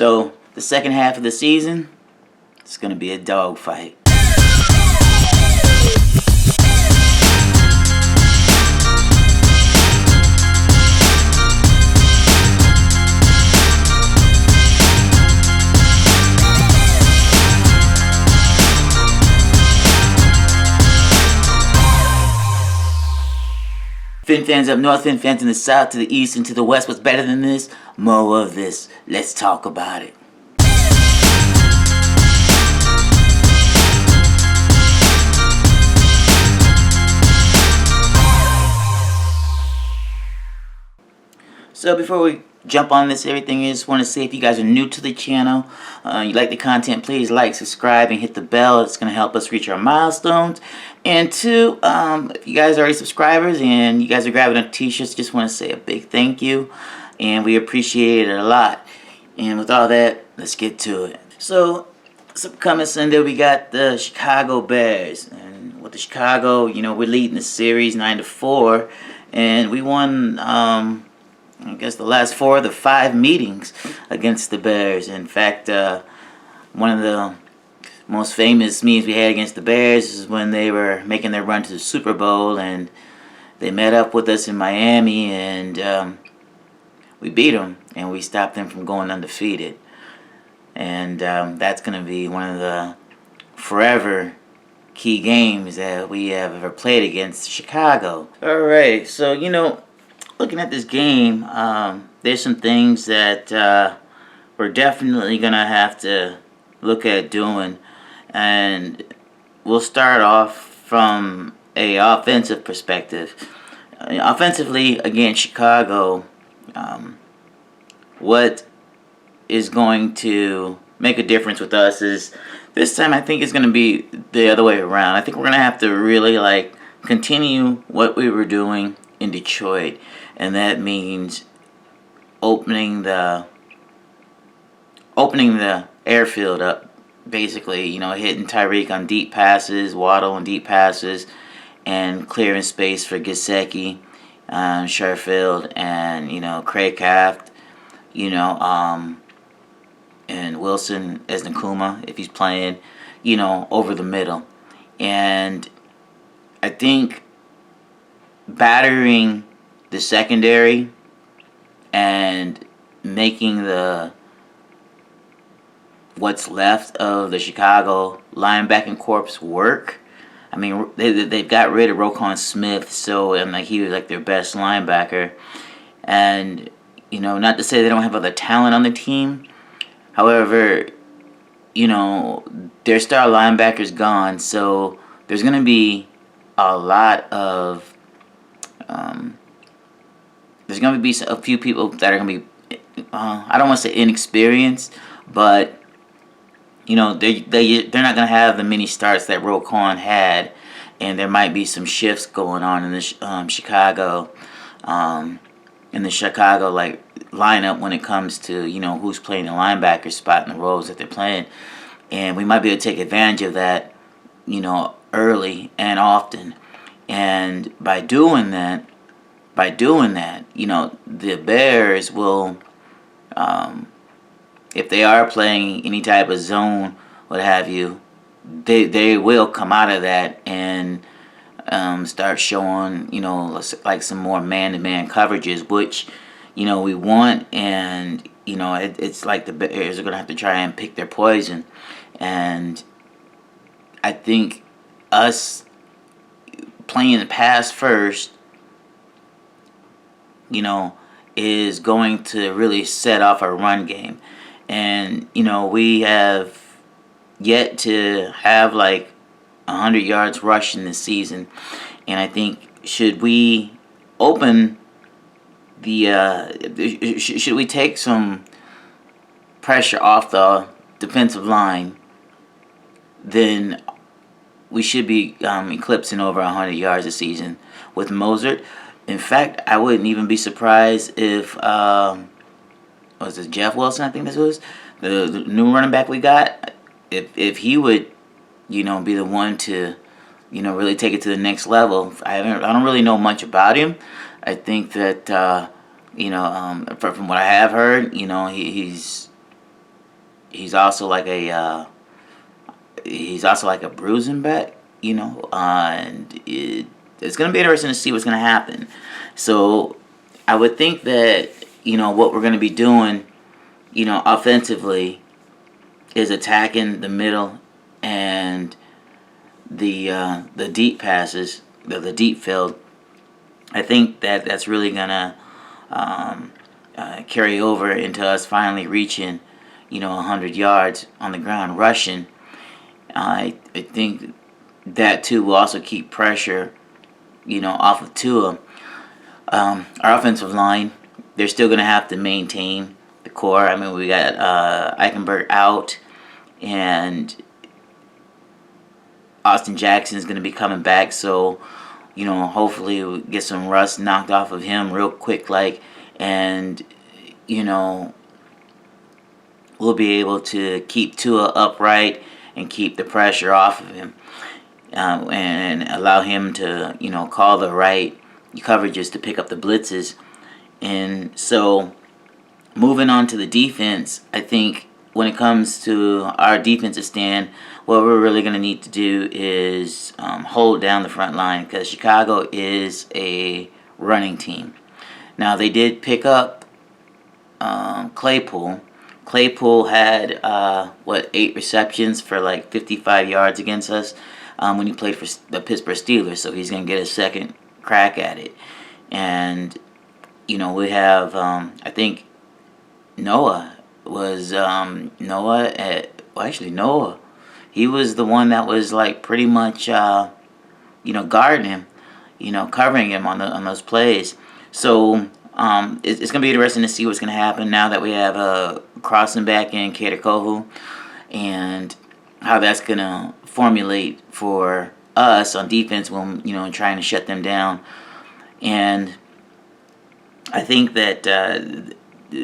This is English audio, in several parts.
So the second half of the season, it's going to be a dogfight. Fin fans up north, Fin fans in the south, to the east, and to the west. What's better than this? More of this. Let's talk about it. So before we jump on this, everything, I just want to say, if you guys are new to the channel, you like the content, please like, subscribe, and hit the bell. It's going to help us reach our milestones. And two, if you guys are already subscribers and you guys are grabbing a t-shirts, just want to say a big thank you, and we appreciate it a lot. And with all that, let's get to it. So this upcoming Sunday, we got the Chicago Bears, and with the Chicago, we're leading the series 9-4, and we won I guess the last 4 of the 5 meetings against the Bears. In fact, one of the most famous meetings we had against the Bears is when they were making their run to the Superbowl, and they met up with us in Miami, and we beat them, and we stopped them from going undefeated. And that's going to be one of the forever key games that we have ever played against Chicago. Alright, so looking at this game, there's some things that we're definitely going to have to look at doing. And we'll start off from a offensive perspective. Offensively, against Chicago, what is going to make a difference with us is, this time I think it's going to be the other way around. I think we're going to have to really continue what we were doing in Detroit. And that means opening the airfield up, basically, hitting Tyreek on deep passes, Waddle on deep passes, and clearing space for Gesicki, Sherfield, and Craig Kraft, and Wilson as Nakuma if he's playing, over the middle. And I think battering the secondary and making what's left of the Chicago linebacking corps work. I mean, they've got rid of Roquan Smith, so he was their best linebacker. And not to say they don't have other talent on the team. However, their star linebacker's gone, so there's going to be a lot of there's going to be a few people that are going to be, I don't want to say inexperienced, but, they're not going to have the many starts that Roquan had, and there might be some shifts going on in this Chicago lineup when it comes to, who's playing the linebacker spot and the roles that they're playing. And we might be able to take advantage of that, early and often. And by doing that, the Bears will, if they are playing any type of zone, what have you, they will come out of that and start showing, some more man-to-man coverages, which, we want. And, it's like the Bears are going to have to try and pick their poison. And I think us playing the pass first, is going to really set off our run game. And, we have yet to have 100 yards rushing this season. And I think should we open should we take some pressure off the defensive line, then we should be eclipsing over 100 yards a season with Mozart. In fact, I wouldn't even be surprised if was it Jeff Wilson? I think this was the new running back we got. If he would, be the one to, really take it to the next level. I don't really know much about him. I think that from what I have heard, he's he's also like a bruising back, and it's going to be interesting to see what's going to happen. So I would think that, what we're going to be doing, offensively is attacking the middle and the deep passes, the deep field. I think that that's really going to carry over into us finally reaching, 100 yards on the ground rushing. I think that too will also keep pressure, off of Tua. Our offensive line, they're still going to have to maintain the core. I mean, we got Eichenberg out, and Austin Jackson is going to be coming back. So, hopefully we'll get some rust knocked off of him real quick, and, we'll be able to keep Tua upright and keep the pressure off of him, and allow him to, call the right coverages to pick up the blitzes. And so, moving on to the defense, I think when it comes to our defensive stand, what we're really going to need to do is hold down the front line, because Chicago is a running team. Now, they did pick up Claypool. Claypool had 8 receptions for 55 yards against us when he played for the Pittsburgh Steelers, so he's going to get a second crack at it. And we have I think Noah was Noah he was the one that was pretty much guarding him, covering him on those plays. So it's going to be interesting to see what's going to happen now that we have crossing back in Kader Kohu, and how that's going to formulate for us on defense when trying to shut them down. And I think that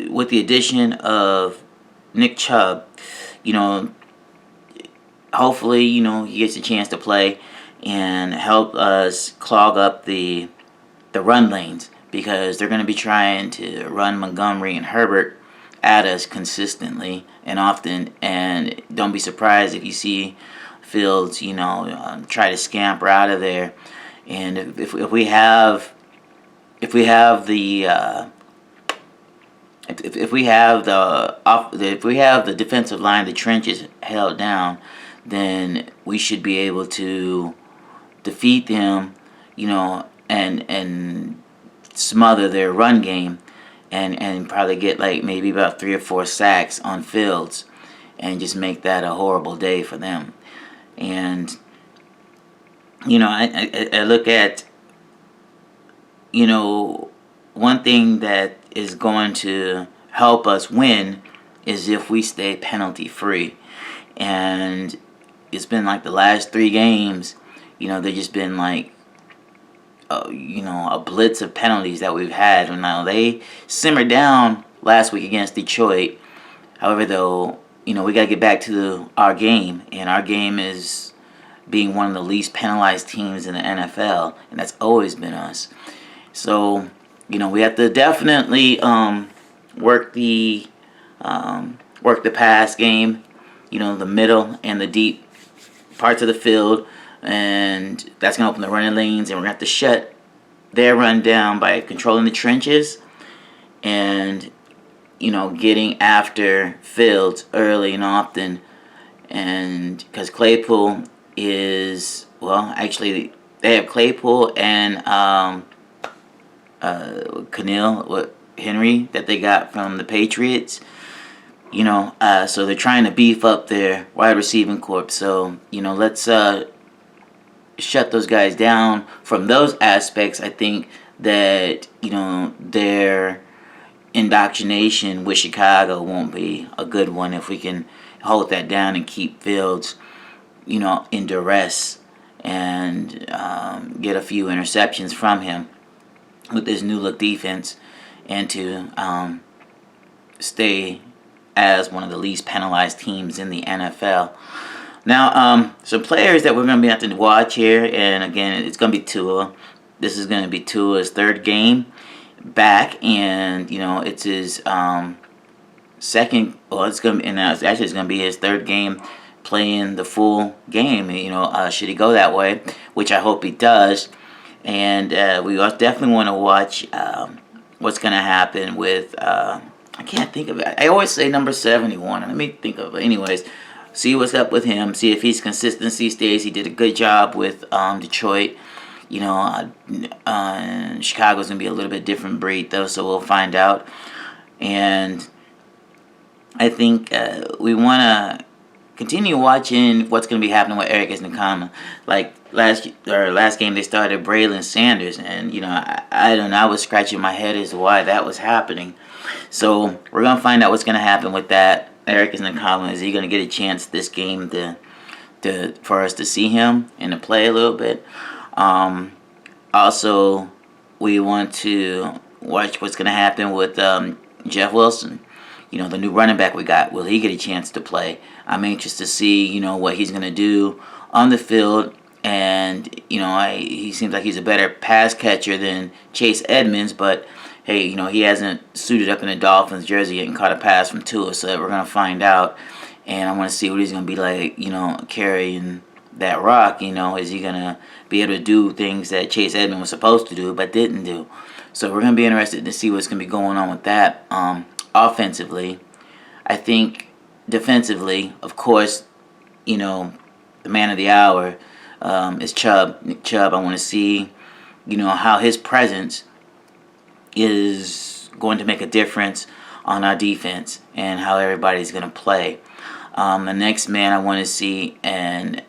with the addition of Nick Chubb, hopefully he gets a chance to play and help us clog up the run lanes, because they're going to be trying to run Montgomery and Herbert at us consistently and often. And don't be surprised if you see Fields, try to scamper out of there. And if we have the defensive line, the trenches held down, then we should be able to defeat them, and smother their run game, and probably get maybe about 3 or 4 sacks on Fields, and just make that a horrible day for them. And I look at one thing that is going to help us win is if we stay penalty free. And it's been the last 3 games, they've just been a blitz of penalties that we've had. And now they simmered down last week against Detroit. However, though, we got to get back to our game, and our game is being one of the least penalized teams in the NFL, and that's always been us. So, we have to definitely work the pass game, the middle and the deep parts of the field, and that's going to open the running lanes, and we're going to have to shut their run down by controlling the trenches and, getting after Fields early and often. And because Claypool is, actually, they have Claypool and Henry that they got from the Patriots. So they're trying to beef up their wide receiving corps. So, let's shut those guys down from those aspects. I think that, their indoctrination with Chicago won't be a good one if we can hold that down and keep Fields, in duress, and get a few interceptions from him with this new look defense, and to stay as one of the least penalized teams in the NFL. Now, some players that we're going to be having to watch here, and again, it's going to be Tua. This is going to be Tua's 3rd game back, and it's his second, well, it's gonna be, and actually it's gonna be his third game playing the full game. Should he go that way, which I hope he does. And we definitely want to watch what's gonna happen with. I can't think of it. I always say number 71. Let me think of it. Anyways, see what's up with him. See if his consistency stays. He did a good job with Detroit. Chicago's gonna be a little bit different breed though, so we'll find out. And I think we want to continue watching what's going to be happening with Eric Nakama. Like last game, they started Braylon Sanders, and I don't know. I was scratching my head as to why that was happening. So we're going to find out what's going to happen with that. Eric Nakama, is he going to get a chance this game for us to see him and to play a little bit? Also, we want to watch what's going to happen with Jeff Wilson. The new running back we got. Will he get a chance to play? I'm anxious to see, what he's going to do on the field. And, he seems like he's a better pass catcher than Chase Edmonds. But, hey, he hasn't suited up in the Dolphins jersey yet and caught a pass from Tua. So we're going to find out. And I want to see what he's going to be like, carrying that rock. Is he going to be able to do things that Chase Edmonds was supposed to do but didn't do? So we're going to be interested to see what's going to be going on with that. Offensively, I think defensively, of course, the man of the hour is Chubb. Nick Chubb. I want to see, how his presence is going to make a difference on our defense and how everybody's going to play. The next man I want to see, and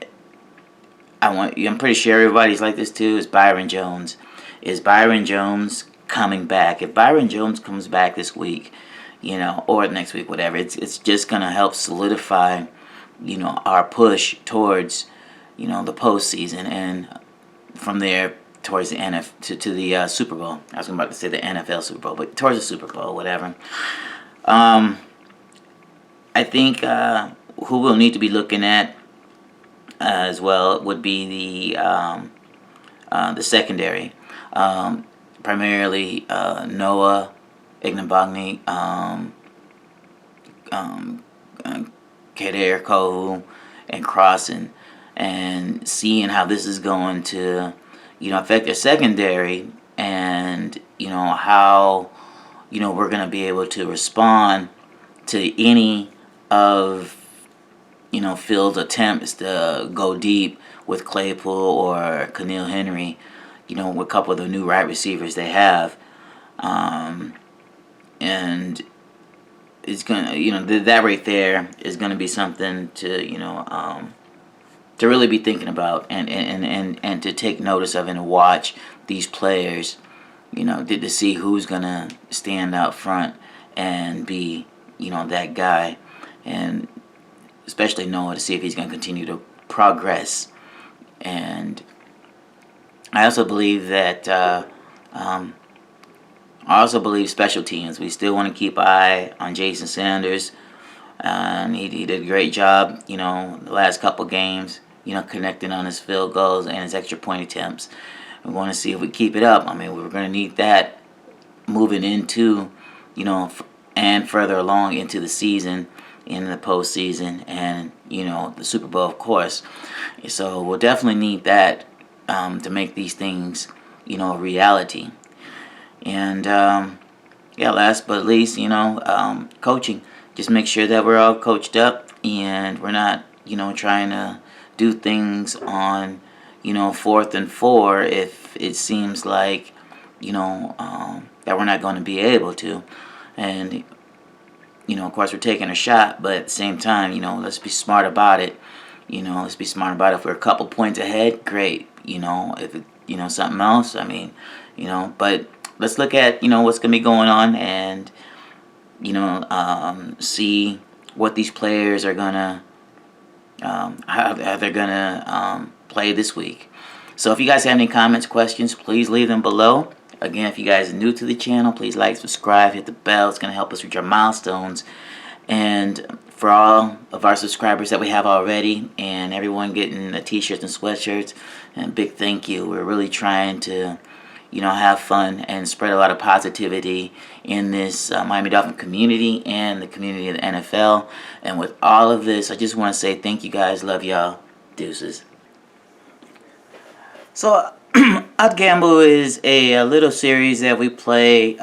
I'm pretty sure everybody's like this too, is Byron Jones. Is Byron Jones coming back? If Byron Jones comes back this week, or next week, whatever, it's just gonna help solidify, our push towards, the postseason, and from there towards the to the Super Bowl. I was about to say the NFL Super Bowl, but towards the Super Bowl, whatever. I think who we'll need to be looking at as well would be the secondary, primarily Noah Igbinoghene, Kader Kohu, and Crossan, and seeing how this is going to, affect their secondary, and how we're going to be able to respond to any of Phil's attempts to go deep with Claypool or Keneal Henry, with a couple of the new wide receivers they have. And it's gonna, that right there is gonna be something to, to really be thinking about and to take notice of and watch these players, to see who's gonna stand out front and be, that guy, and especially Noah, to see if he's gonna continue to progress. And I also believe that. I also believe special teams. We still want to keep an eye on Jason Sanders. And he did a great job, the last couple games, connecting on his field goals and his extra point attempts. We want to see if we keep it up. I mean, we're going to need that moving into, and further along into the season, in the postseason, and, the Super Bowl, of course. So we'll definitely need that to make these things, a reality. And, last but least, coaching. Just make sure that we're all coached up and we're not, trying to do things on, 4th and 4 if it seems like, that we're not going to be able to. And, of course, we're taking a shot, but at the same time, let's be smart about it. Let's be smart about it. If we're a couple points ahead, great. If it, something else, I mean, but let's look at, what's going to be going on and, see what these players are going to, how they're going to play this week. So if you guys have any comments, questions, please leave them below. Again, if you guys are new to the channel, please like, subscribe, hit the bell. It's going to help us reach our milestones. And for all of our subscribers that we have already and everyone getting the t-shirts and sweatshirts, and big thank you. We're really trying to, have fun and spread a lot of positivity in this Miami Dolphin community and the community of the NFL. And with all of this, I just want to say thank you guys. Love y'all. Deuces. So, OddGamble is a little series that we play.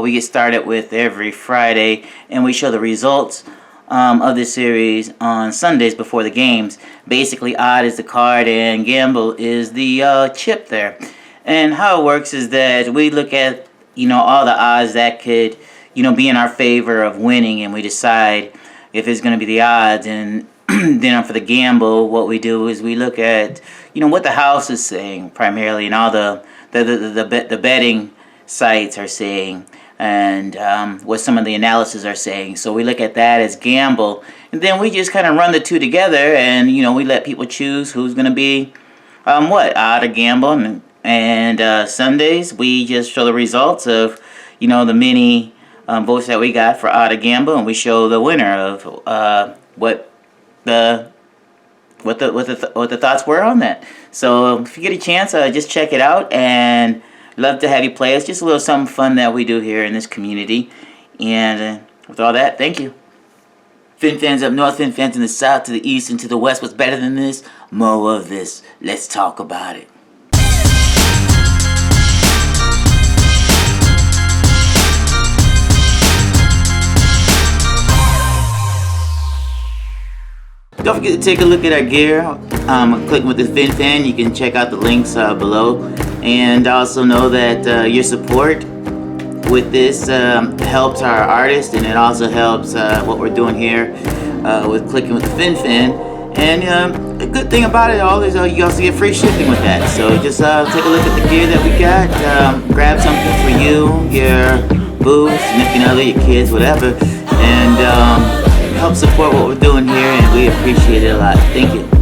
We get started with every Friday, and we show the results of this series on Sundays before the games. Basically, Odd is the card and Gamble is the chip there. And how it works is that we look at, all the odds that could, be in our favor of winning, and we decide if it's going to be the odds. And then for the gamble, what we do is we look at, what the house is saying primarily, and all the betting sites are saying, and what some of the analysis are saying. So we look at that as gamble, and then we just kind of run the two together, and we let people choose who's going to be odd or gamble. And Sundays we just show the results of the many votes that we got for odd or gamble, and we show the winner of what the thoughts were on that. So if you get a chance, just check it out, and love to have you play. It's just a little something fun that we do here in this community. And with all that, thank you. Fin fans up north, Fin fans in the south, to the east, and to the west. What's better than this? More of this. Let's talk about it. Don't forget to take a look at our gear. Clicking with the FinFan. You can check out the links below. And also know that your support with this helps our artists, and it also helps what we're doing here with Clicking with the FinFan. And a good thing about it all is you also get free shipping with that. So just take a look at the gear that we got. Grab something for you, your boo, significant other, your kids, whatever. And help support what we're doing here, and we appreciate it a lot. Thank you.